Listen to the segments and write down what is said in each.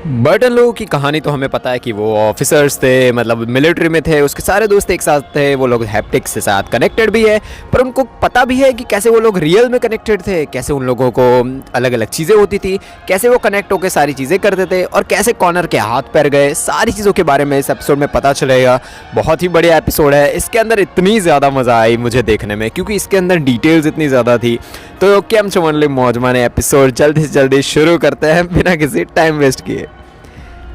Burton लो की कहानी तो हमें पता है कि वो ऑफिसर्स थे, मतलब मिलिट्री में थे। उसके सारे दोस्त एक साथ थे। वो लोग हैप्टिक्स के साथ कनेक्टेड भी है, पर उनको पता भी है कि कैसे वो लोग रियल में कनेक्टेड थे, कैसे उन लोगों को अलग अलग चीज़ें होती थी, कैसे वो कनेक्ट होकर सारी चीज़ें करते थे और कैसे कॉर्नर के हाथ पैर गए। सारी चीज़ों के बारे में इस एपिसोड में पता चलेगा। बहुत ही बढ़िया एपिसोड है। इसके अंदर इतनी ज़्यादा मज़ा आई मुझे देखने में, क्योंकि इसके अंदर डिटेल्स इतनी ज़्यादा थी। तो कैम चमनली मौजमाने एपिसोड जल्दी से जल्दी शुरू करते हैं बिना किसी टाइम वेस्ट किए।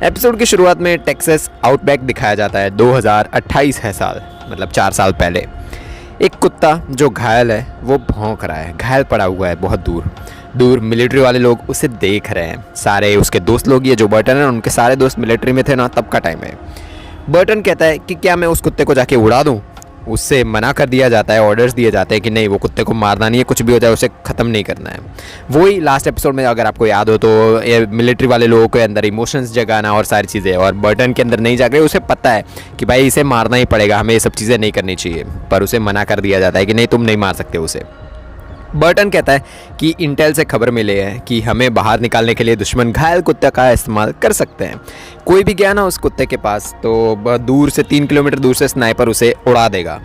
एपिसोड की शुरुआत में टेक्सास आउटबैक दिखाया जाता है। 2028 है साल, मतलब 4 साल पहले। एक कुत्ता जो घायल है वो भौंक रहा है, घायल पड़ा हुआ है बहुत दूर दूर। मिलिट्री वाले लोग उसे देख रहे हैं, सारे उसके दोस्त लोग। ये जो बर्टन है उनके सारे दोस्त मिलिट्री में थे ना, तब का टाइम है। बर्टन कहता है कि क्या मैं उस कुत्ते को जाके उड़ा दूं। उससे मना कर दिया जाता है, ऑर्डर्स दिए जाते हैं कि नहीं, वो कुत्ते को मारना नहीं है, कुछ भी हो जाए उसे ख़त्म नहीं करना है। वही लास्ट एपिसोड में अगर आपको याद हो तो मिलिट्री वाले लोगों के अंदर इमोशंस जगाना और सारी चीज़ें, और बर्टन के अंदर नहीं जाग रहे। उसे पता है कि भाई इसे मारना ही पड़ेगा, हमें ये सब चीज़ें नहीं करनी चाहिए, पर उसे मना कर दिया जाता है कि नहीं, तुम नहीं मार सकते उसे। बर्टन कहता है कि इंटेल से खबर मिली है कि हमें बाहर निकालने के लिए दुश्मन घायल कुत्ते का इस्तेमाल कर सकते हैं। कोई भी गया ना उस कुत्ते के पास तो दूर से 3 किलोमीटर दूर से स्नाइपर उसे उड़ा देगा।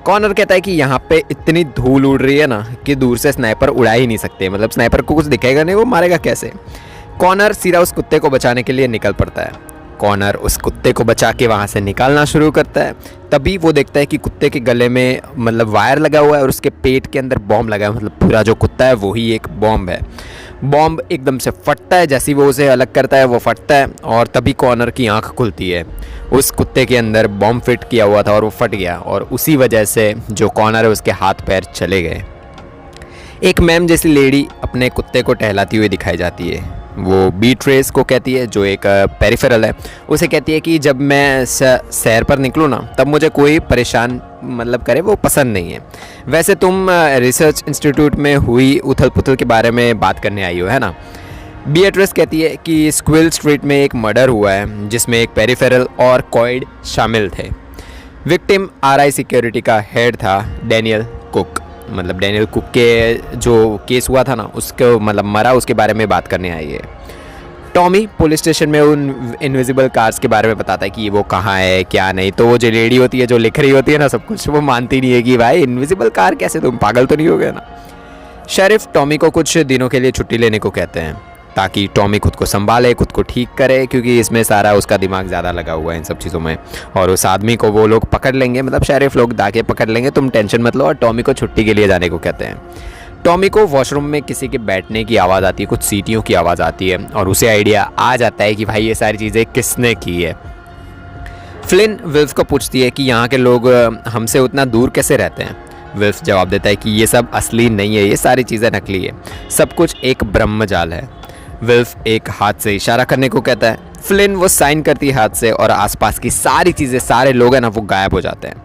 कॉर्नर कहता है कि यहाँ पे इतनी धूल उड़ रही है ना कि दूर से स्नाइपर उड़ा ही नहीं सकते, मतलब स्नाइपर को कुछ दिखेगा नहीं, वो मारेगा कैसे। कॉर्नर सीधा उस कुत्ते को बचाने के लिए निकल पड़ता है। कॉर्नर उस कुत्ते को बचा के वहाँ से निकालना शुरू करता है। तभी वो देखता है कि कुत्ते के गले में मतलब वायर लगा हुआ है और उसके पेट के अंदर बॉम्ब लगा है, मतलब पूरा जो कुत्ता है वही एक बॉम्ब है। बॉम्ब एकदम से फटता है, जैसे ही वो उसे अलग करता है वो फटता है, और तभी कॉर्नर की आंख खुलती है। उस कुत्ते के अंदर बॉम्ब फिट किया हुआ था और वो फट गया, और उसी वजह से जो कॉर्नर है उसके हाथ पैर चले गए। एक मैम जैसी लेडी अपने कुत्ते को टहलाती हुई दिखाई जाती है। वो बीट रेस को कहती है, जो एक पेरिफेरल है। उसे कहती है कि जब मैं सैर पर निकलूँ ना, तब मुझे कोई परेशान मतलब करे वो पसंद नहीं है। वैसे तुम रिसर्च इंस्टीट्यूट में हुई उथल पुथल के बारे में बात करने आई हो, है ना। बीएट्रेस कहती है कि स्क्विल स्ट्रीट में एक मर्डर हुआ है जिसमें एक पेरिफेरल और कॉइड शामिल थे। विक्टिम आरआई सिक्योरिटी का हेड था डेनियल कुक, मतलब डेनियल कुक के जो केस हुआ था ना उसको मतलब मरा, उसके बारे में बात करने आई है। टॉमी पुलिस स्टेशन में उन इनविजिबल कार्स के बारे में बताता है कि वो कहाँ है क्या नहीं। तो वो जो लेडी होती है जो लिख रही होती है ना सब कुछ, वो मानती नहीं है कि भाई इनविजिबल कार कैसे, तुम पागल तो नहीं हो गए ना। शेरिफ टॉमी को कुछ दिनों के लिए छुट्टी लेने को कहते हैं ताकि टॉमी खुद को संभाले, खुद को ठीक करे, क्योंकि इसमें सारा उसका दिमाग ज़्यादा लगा हुआ है इन सब चीज़ों में। और उस आदमी को वो लोग पकड़ लेंगे, मतलब शेरिफ लोग दाके पकड़ लेंगे, तुम टेंशन मत लो। और टॉमी को छुट्टी के लिए जाने को कहते हैं। टॉमी को वॉशरूम में किसी के बैठने की आवाज़ आती है, कुछ सीटियों की आवाज़ आती है, और उसे आइडिया आ जाता है कि भाई ये सारी चीज़ें किसने की है। फ्लिन विल्फ को पूछती है कि यहाँ के लोग हमसे उतना दूर कैसे रहते हैं। विल्फ जवाब देता है कि ये सब असली नहीं है, ये सारी चीज़ें नकली है, सब कुछ एक ब्रह्मजाल है। विल्फ एक हाथ से इशारा करने को कहता है। फ्लिन वो साइन करती है हाथ से, और आसपास की सारी चीज़ें, सारे लोग हैं ना, वो गायब हो जाते हैं।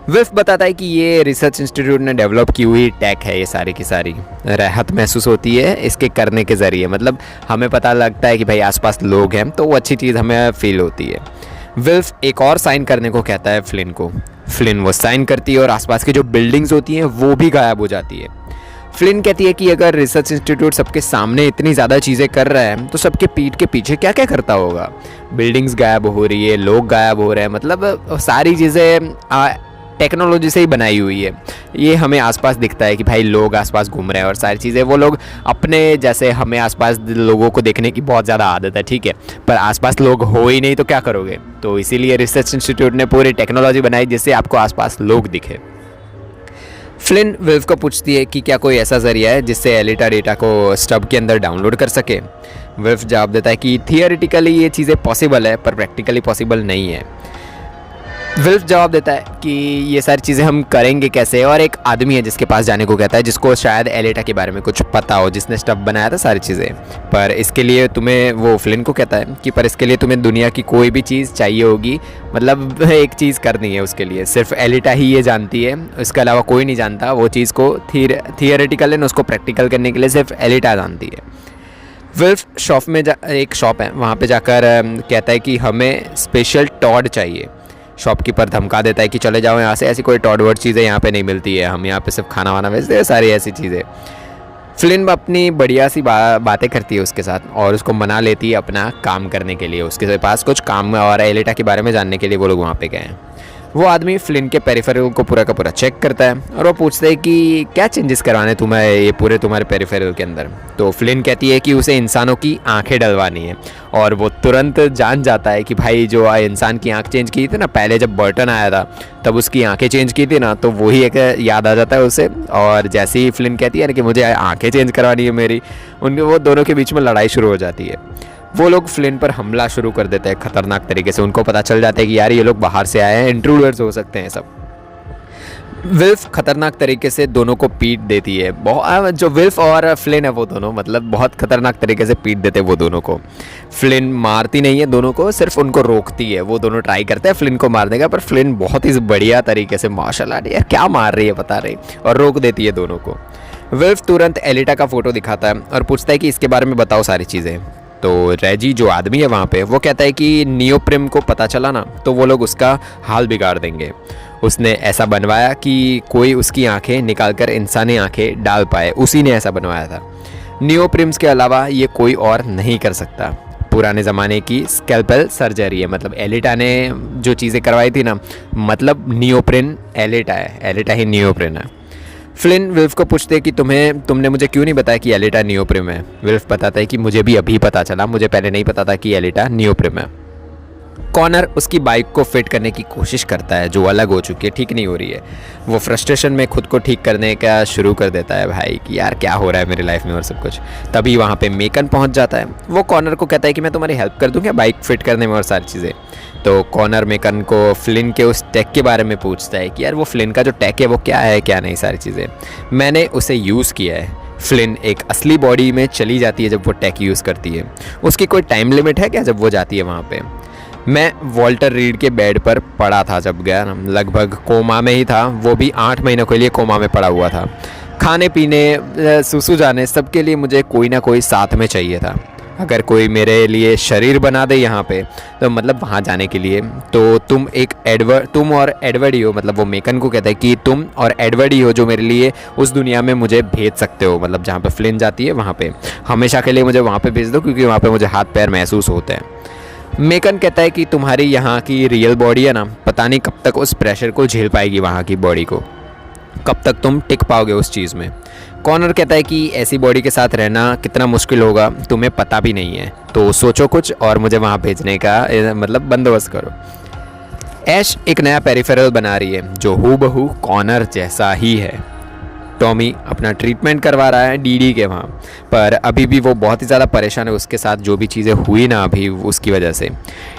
विल्फ बताता है कि ये रिसर्च इंस्टीट्यूट ने डेवलप की हुई टेक है, ये सारी की सारी। राहत महसूस होती है इसके करने के ज़रिए, मतलब हमें पता लगता है कि भाई आसपास लोग हैं, तो वो अच्छी चीज़ हमें फील होती है। विल्फ एक और साइन करने को कहता है फ्लिन को। फ्लिन वो साइन करती है और आसपास की जो बिल्डिंग्स होती हैं वो भी गायब हो जाती है। फ्लिन कहती है कि अगर रिसर्च इंस्टीट्यूट सबके सामने इतनी ज़्यादा चीज़ें कर रहा है तो सबके पीठ के पीछे क्या क्या करता होगा। बिल्डिंग्स गायब हो रही है, लोग गायब हो रहे हैं, मतलब सारी चीज़ें टेक्नोलॉजी से ही बनाई हुई है। ये हमें आसपास दिखता है कि भाई लोग आसपास घूम रहे हैं और सारी चीज़ें, वो लोग अपने जैसे, हमें आसपास लोगों को देखने की बहुत ज़्यादा आदत है, ठीक है, पर आसपास लोग हो ही नहीं तो क्या करोगे। तो इसीलिए रिसर्च इंस्टीट्यूट ने पूरी टेक्नोलॉजी बनाई जिससे आपको आसपास लोग दिखे। फ्लिन विल्फ को पूछती है कि क्या कोई ऐसा ज़रिया है जिससे एलिटा डेटा को स्टब के अंदर डाउनलोड कर सके। विल्फ जवाब देता है कि थियोरेटिकली ये चीज़ें पॉसिबल है, पर प्रैक्टिकली पॉसिबल नहीं है। विल्फ जवाब देता है कि ये सारी चीज़ें हम करेंगे कैसे, और एक आदमी है जिसके पास जाने को कहता है, जिसको शायद एलिटा के बारे में कुछ पता हो, जिसने स्टफ बनाया था सारी चीज़ें। पर इसके लिए तुम्हें, वो फ्लिन को कहता है कि पर इसके लिए तुम्हें दुनिया की कोई भी चीज़ चाहिए होगी, मतलब एक चीज़ करनी है उसके लिए, सिर्फ एलिटा ही ये जानती है, इसके अलावा कोई नहीं जानता। वो चीज़ को थियोरेटिकल है, उसको प्रैक्टिकल करने के लिए सिर्फ एलिटा जानती है। विल्फ शॉप में एक शॉप है, वहाँ पर जाकर कहता है कि हमें स्पेशल टॉड चाहिए। शॉपकीपर धमका देता है कि चले जाओ यहाँ से, ऐसी कोई टॉड वर्ड चीज़ें यहाँ पे नहीं मिलती है, हम यहाँ पे सिर्फ खाना वाना बेचते हैं, सारी ऐसी चीज़ें। फ्लिन अपनी बढ़िया सी बातें करती है उसके साथ और उसको मना लेती है अपना काम करने के लिए। उसके पास कुछ काम और एलिटा के बारे में जानने के लिए वो लोग वहाँ पे गए हैं। वो आदमी फ्लिन के पेरिफेरल को पूरा का पूरा चेक करता है और वो पूछता है कि क्या चेंजेस करवाने तुम्हें ये पूरे तुम्हारे पेरिफेरल के अंदर। तो फ्लिन कहती है कि उसे इंसानों की आंखें डलवानी है और वो तुरंत जान जाता है कि भाई जो इंसान की आंख चेंज की थी ना पहले जब बर्टन आया था तब उसकी आंखें चेंज की थी ना, तो वही एक याद आ जाता है उसे। और जैसे ही फ्लिन कहती है ना कि मुझे आंखें चेंज करवानी है मेरी, उनके वो दोनों के बीच में लड़ाई शुरू हो जाती है। वो लोग फ्लिन पर हमला शुरू कर देते हैं खतरनाक तरीके से। उनको पता चल जाता है कि यार ये लोग बाहर से आए हैं, इंट्रूडर्स हो सकते हैं सब। विल्फ खतरनाक तरीके से दोनों को पीट देती है। बहुत जो विल्फ और फ्लिन है वो दोनों मतलब बहुत खतरनाक तरीके से पीट देते हैं वो दोनों को। फ्लिन मारती नहीं है दोनों को, सिर्फ उनको रोकती है। वो दोनों ट्राई करते हैं फ्लिन को मारने का, पर फ्लिन बहुत ही बढ़िया तरीके से माशाल्लाह यार क्या मार रही है पता नहीं, और रोक देती है दोनों को। विल्फ तुरंत एलिटा का फोटो दिखाता है और पूछता है कि इसके बारे में बताओ सारी चीज़ें। तो रेजी जो आदमी है वहाँ पे वो कहता है कि नियोप्रिम को पता चला ना तो वो लोग उसका हाल बिगाड़ देंगे। उसने ऐसा बनवाया कि कोई उसकी आंखें निकालकर इंसानी आंखें डाल पाए, उसी ने ऐसा बनवाया था। नियोप्रिम्स के अलावा ये कोई और नहीं कर सकता। पुराने ज़माने की स्कैल्पेल सर्जरी है, मतलब एलिटा ने जो चीज़ें करवाई थी ना, मतलब नियोप्रिन एलिटा है, एलिटा ही नियोप्रिन है। फ्लिन विल्फ को पूछते हैं कि तुमने मुझे क्यों नहीं बताया कि एलिटा नियोप्रिम है। विल्फ बताता है कि मुझे भी अभी पता चला, मुझे पहले नहीं पता था कि एलिटा नियोप्रिम है। कॉनर उसकी बाइक को फिट करने की कोशिश करता है जो अलग हो चुकी है, ठीक नहीं हो रही है। वो फ्रस्ट्रेशन में खुद को ठीक करने का शुरू कर देता है भाई कि यार क्या हो रहा है मेरी लाइफ में और सब कुछ। तभी वहाँ पे मेकन पहुँच जाता है। वो कॉनर को कहता है कि मैं तुम्हारी हेल्प कर दूँगा बाइक फिट करने में और सारी चीज़ें। तो कॉनर मेकन को फ्लिन के उस टेक के बारे में पूछता है कि यार वो फ्लिन का जो टेक है वो क्या है क्या नहीं सारी चीज़ें। मैंने उसे यूज़ किया है। फ्लिन एक असली बॉडी में चली जाती है जब वो टेक यूज़ करती है। उसकी कोई टाइम लिमिट है क्या जब वो जाती है वहाँ पे? मैं वॉल्टर रीड के बेड पर पड़ा था जब गया, लगभग कोमा में ही था। वो भी 8 महीनों के लिए कोमा में पड़ा हुआ था। खाने पीने सुसु जाने सबके लिए मुझे कोई ना कोई साथ में चाहिए था। अगर कोई मेरे लिए शरीर बना दे यहाँ पे तो मतलब वहाँ जाने के लिए, तो तुम और एडवर्ड ही हो। मतलब वो मेकन को कहता है कि तुम और एडवर्ड ही हो जो मेरे लिए उस दुनिया में मुझे भेज सकते हो, मतलब जहाँ पे फ्लिन जाती है वहाँ पे हमेशा के लिए मुझे वहाँ पे भेज दो, क्योंकि वहाँ पे मुझे हाथ पैर महसूस होते हैं। मेकन कहता है कि तुम्हारी यहाँ की रियल बॉडी है ना, पता नहीं कब तक उस प्रेशर को झेल पाएगी वहाँ की बॉडी को, कब तक तुम टिक पाओगे उस चीज़ में। कॉनर कहता है कि ऐसी बॉडी के साथ रहना कितना मुश्किल होगा तुम्हें पता भी नहीं है, तो सोचो कुछ और मुझे वहाँ भेजने का मतलब बंदोबस्त करो। ऐश एक नया पेरिफेरल बना रही है जो हूबहू कॉनर जैसा ही है। टॉमी अपना ट्रीटमेंट करवा रहा है डीडी के वहाँ, पर अभी भी वो बहुत ही ज़्यादा परेशान है उसके साथ जो भी चीज़ें हुई ना अभी उसकी वजह से।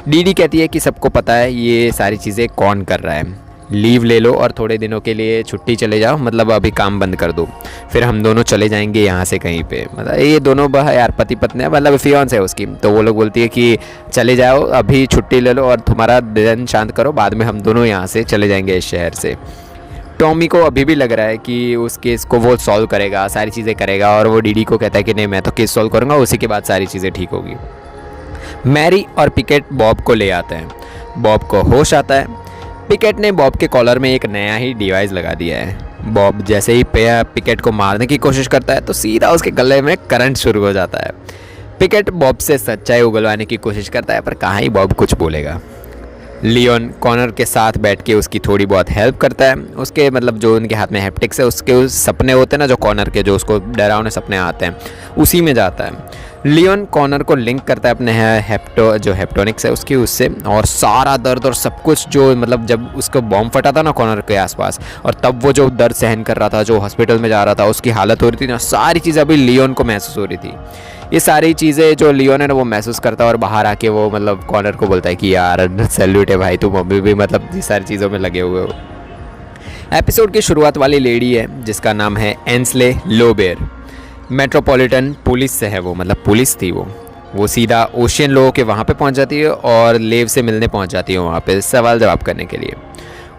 डीडी कहती है कि सबको पता है ये सारी चीज़ें कौन कर रहा है, लीव ले लो और थोड़े दिनों के लिए छुट्टी चले जाओ, मतलब अभी काम बंद कर दो, फिर हम दोनों चले जाएंगे यहाँ से कहीं पे। मतलब ये दोनों यार पति पत्नी है, मतलब फियांस है उसकी। तो वो लोग बोलती है कि चले जाओ अभी छुट्टी ले लो और तुम्हारा दिन शांत करो, बाद में हम दोनों यहाँ से चले जाएंगे इस शहर से। टॉमी को अभी भी लग रहा है कि उस केस को वो सॉल्व करेगा, सारी चीज़ें करेगा, और वो डीडी को कहता है कि नहीं मैं तो केस सॉल्व करूँगा, उसी के बाद सारी चीज़ें ठीक होगी। मैरी और पिकेट बॉब को ले आते हैं। बॉब को होश आता है। पिकेट ने बॉब के कॉलर में एक नया ही डिवाइस लगा दिया है। बॉब जैसे ही पिकेट को मारने की कोशिश करता है तो सीधा उसके गले में करंट शुरू हो जाता है। पिकेट बॉब से सच्चाई उगलवाने की कोशिश करता है, पर कहाँ ही बॉब कुछ बोलेगा। लियोन कॉनर के साथ बैठ के उसकी थोड़ी बहुत हेल्प करता है। उसके मतलब जो उनके हाथ में हैप्टिक्स है उसके उस सपने होते हैं ना जो कॉनर के, जो उसको डरावने सपने आते हैं, उसी में जाता है। लियोन कॉनर को लिंक करता है अपने जो हेप्टोनिक्स है उसकी उससे, और सारा दर्द और सब कुछ जो मतलब जब उसको बॉम्ब फटा था ना कॉनर के आसपास, और तब वो जो दर्द सहन कर रहा था, जो हॉस्पिटल में जा रहा था, उसकी हालत हो रही थी ना, सारी चीज़ें अभी लियोन को महसूस हो रही थी। ये सारी चीज़ें जो लियोन है ना वो महसूस करता है, और बाहर आके वो मतलब कॉनर को बोलता है कि यार सैल्यूट है भाई, तुम अभी भी मतलब ये सारी चीज़ों में लगे हुए हो। एपिसोड की शुरुआत वाली लेडी है जिसका नाम है एंसले लोबेर। मेट्रोपॉलिटन पुलिस से है वो, मतलब पुलिस थी वो सीधा ओशियन लोगों के वहाँ पे पहुँच जाती है और लेव से मिलने पहुँच जाती है वहाँ पे सवाल जवाब करने के लिए।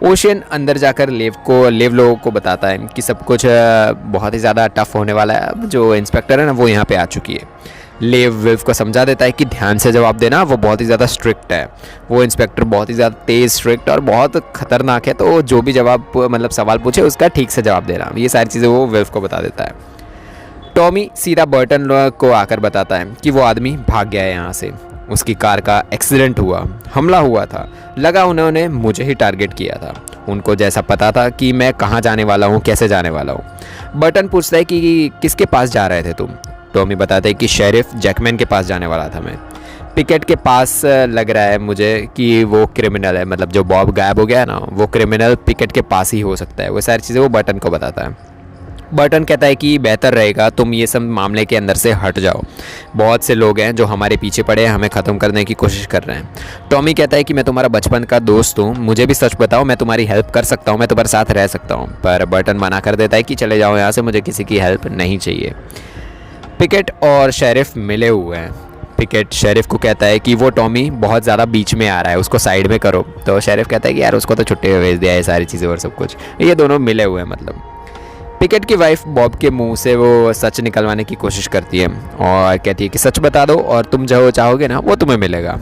ओशियन अंदर जाकर लेव लोगों को बताता है कि सब कुछ बहुत ही ज़्यादा टफ होने वाला है। अब जो इंस्पेक्टर है ना वो यहाँ पे आ चुकी है। लेव विल्फ को समझा देता है कि ध्यान से जवाब देना, वो बहुत ही ज़्यादा स्ट्रिक्ट है। वो इंस्पेक्टर बहुत ही ज़्यादा तेज़, स्ट्रिक्ट और बहुत खतरनाक है, तो जो भी जवाब मतलब सवाल पूछे उसका ठीक से जवाब देना, ये सारी चीज़ें वो विल्फ को बता देता है। टॉमी सीधा बर्टन को आकर बताता है कि वो आदमी भाग गया है यहाँ से, उसकी कार का एक्सीडेंट हुआ, हमला हुआ था, लगा उन्होंने मुझे ही टारगेट किया था, उनको जैसा पता था कि मैं कहाँ जाने वाला हूँ, कैसे जाने वाला हूँ। बर्टन पूछता है कि किसके पास जा रहे थे तुम। टॉमी बताता है कि शेरिफ जैकमैन के पास जाने वाला था मैं। पिकेट के पास लग रहा है मुझे कि वो क्रिमिनल है, मतलब जो बॉब गायब हो गया है ना, वो क्रिमिनल पिकेट के पास ही हो सकता है। वो सारी चीज़ें वो बर्टन को बताता है। बर्टन कहता है कि बेहतर रहेगा तुम ये सब मामले के अंदर से हट जाओ, बहुत से लोग हैं जो हमारे पीछे पड़े हैं, हमें ख़त्म करने की कोशिश कर रहे हैं। टॉमी कहता है कि मैं तुम्हारा बचपन का दोस्त हूँ, मुझे भी सच बताओ, मैं तुम्हारी हेल्प कर सकता हूँ, मैं तुम्हारे साथ रह सकता हूँ। पर बर्टन मना कर देता है कि चले जाओ यहाँ से, मुझे किसी की हेल्प नहीं चाहिए। पिकेट और शेरिफ मिले हुए हैं। पिकेट शेरिफ को कहता है कि वो टॉमी बहुत ज़्यादा बीच में आ रहा है, उसको साइड में करो। तो शेरिफ कहता है कि यार उसको तो छुट्टी में भेज दिया है, सारी चीज़ें और सब कुछ। ये दोनों मिले हुए हैं। मतलब पिकेट की वाइफ बॉब के मुंह से वो सच निकलवाने की कोशिश करती है और कहती है कि सच बता दो और तुम जो चाहोगे ना वो तुम्हें मिलेगा।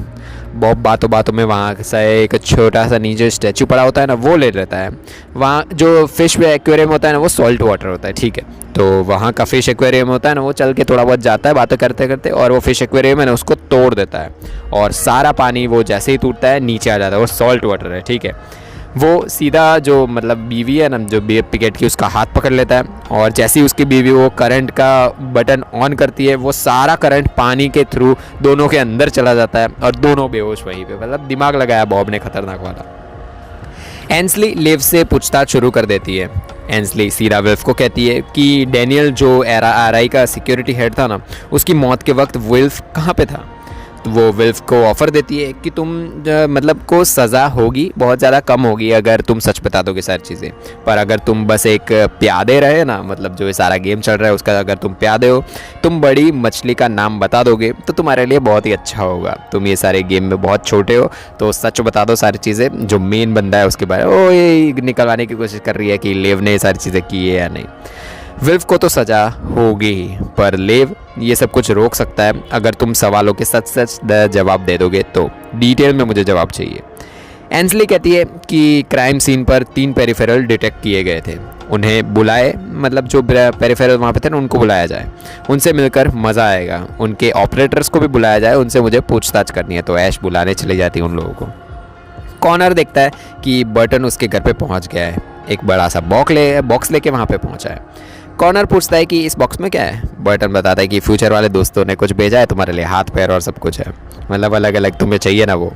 बॉब बातों बातों में वहाँ से एक छोटा सा नीचे स्टैचू पड़ा होता है ना, वो ले लेता है। वहाँ जो फिश एक्वेरियम होता है ना, वो सॉल्ट वाटर होता है, ठीक है। तो वहाँ का फिश एक्वेरियम होता है ना, वो चल के थोड़ा बहुत जाता है बातें करते करते, और वो फिश एक्वेरियम है ना उसको तोड़ देता है, और सारा पानी वो जैसे ही टूटता है नीचे आ जाता है। वो सॉल्ट वाटर है, ठीक है। वो सीधा जो मतलब बीवी है ना, जो पिकेट की, उसका हाथ पकड़ लेता है, और जैसे ही उसकी बीवी वो करंट का बटन ऑन करती है, वो सारा करंट पानी के थ्रू दोनों के अंदर चला जाता है और दोनों बेहोश वहीं पे। मतलब दिमाग लगाया बॉब ने खतरनाक वाला। एंसली लिव से पूछताछ शुरू कर देती है। एंसली सीधा विल्फ को कहती है कि डैनियल जो आरआई का सिक्योरिटी हेड था ना, उसकी मौत के वक्त विल्फ कहाँ पे था। तो वो विल्फ को ऑफ़र देती है कि तुम मतलब को सज़ा होगी, बहुत ज़्यादा कम होगी अगर तुम सच बता दोगे सारी चीज़ें, पर अगर तुम बस एक प्यादे रहे ना, मतलब जो ये सारा गेम चल रहा है उसका अगर तुम प्यादे हो, तुम बड़ी मछली का नाम बता दोगे तो तुम्हारे लिए बहुत ही अच्छा होगा। तुम ये सारे गेम में बहुत छोटे हो, तो सच बता दो सारी चीज़ें। जो मेन बंदा है उसके बारे में वो ये निकलवाने की कोशिश कर रही है कि लेव ने ये सारी चीज़ें की है या नहीं। विल्फ को तो सज़ा होगी ही, पर लेव ये सब कुछ रोक सकता है अगर तुम सवालों के सच सच जवाब दे दोगे। तो डिटेल में मुझे जवाब चाहिए। एंसली कहती है कि क्राइम सीन पर 3 पेरिफेरल डिटेक्ट किए गए थे, उन्हें बुलाए, मतलब जो पेरिफेरल वहाँ पे थे ना उनको बुलाया जाए, उनसे मिलकर मज़ा आएगा। उनके ऑपरेटर्स को भी बुलाया जाए, उनसे मुझे पूछताछ करनी है। तो ऐश बुलाने चली जाती है उन लोगों को। कॉनर देखता है कि बर्टन उसके घर पे पहुंच गया है, एक बड़ा सा बॉक्स लेके वहाँ पे पहुंचा है। कॉनर पूछता है कि इस बॉक्स में क्या है। बर्टन बताता है कि फ्यूचर वाले दोस्तों ने कुछ भेजा है तुम्हारे लिए, हाथ पैर और सब कुछ है, मतलब अलग अलग तुम्हें चाहिए ना वो।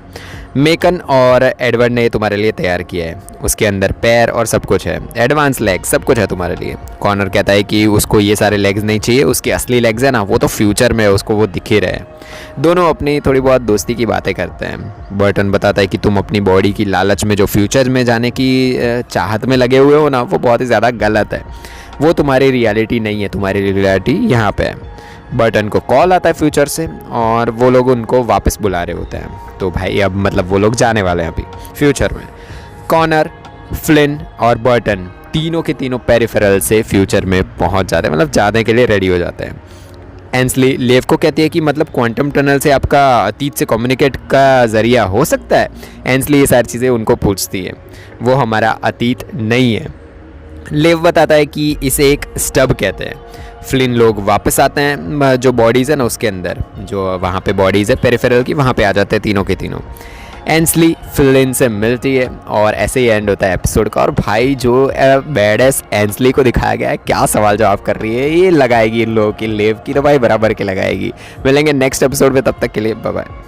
मेकन और एडवर्ड ने तुम्हारे लिए तैयार किया है, उसके अंदर पैर और सब कुछ है, एडवांस लेग्स सब कुछ है तुम्हारे लिए। कॉनर कहता है कि उसको ये सारे लेग्स नहीं चाहिए, उसकी असली लेग्स है ना वो तो फ्यूचर में है, उसको वो दिख ही रहे। दोनों अपनी थोड़ी बहुत दोस्ती की बातें करते हैं। बर्टन बताता है कि तुम अपनी बॉडी की लालच में जो फ्यूचर में जाने की चाहत में लगे हुए हो ना, वो बहुत ही ज़्यादा गलत है, वो तुम्हारी रियलिटी नहीं है, तुम्हारी रियलिटी यहाँ पे है। बर्टन को कॉल आता है फ्यूचर से और वो लोग उनको वापस बुला रहे होते हैं। तो भाई अब मतलब वो लोग जाने वाले हैं अभी फ्यूचर में। कॉनर, फ्लिन और बर्टन तीनों के तीनों पेरिफेरल से फ्यूचर में पहुंच जाते हैं, मतलब जाने के लिए रेडी हो जाते हैं। एंसली लेव को कहती है कि मतलब क्वांटम टनल से आपका अतीत से कम्युनिकेट का ज़रिया हो सकता है। एंसली ये सारी चीज़ें उनको पूछती है। वो हमारा अतीत नहीं है। लेव बताता है कि इसे एक स्टब कहते हैं। फ्लिन लोग वापस आते हैं, जो बॉडीज़ है ना उसके अंदर, जो वहाँ पे बॉडीज़ है पेरिफेरल की, वहाँ पे आ जाते हैं तीनों के तीनों। एंसली फ्लिन से मिलती है और ऐसे ही एंड होता है एपिसोड का। और भाई जो बैडेस एंसली को दिखाया गया है, क्या सवाल जवाब कर रही है, ये लगाएगी इन लोगों की लेव की तो भाई बराबर के लगाएगी। मिलेंगे नेक्स्ट एपिसोड में, तब तक के लिए बाय बाय।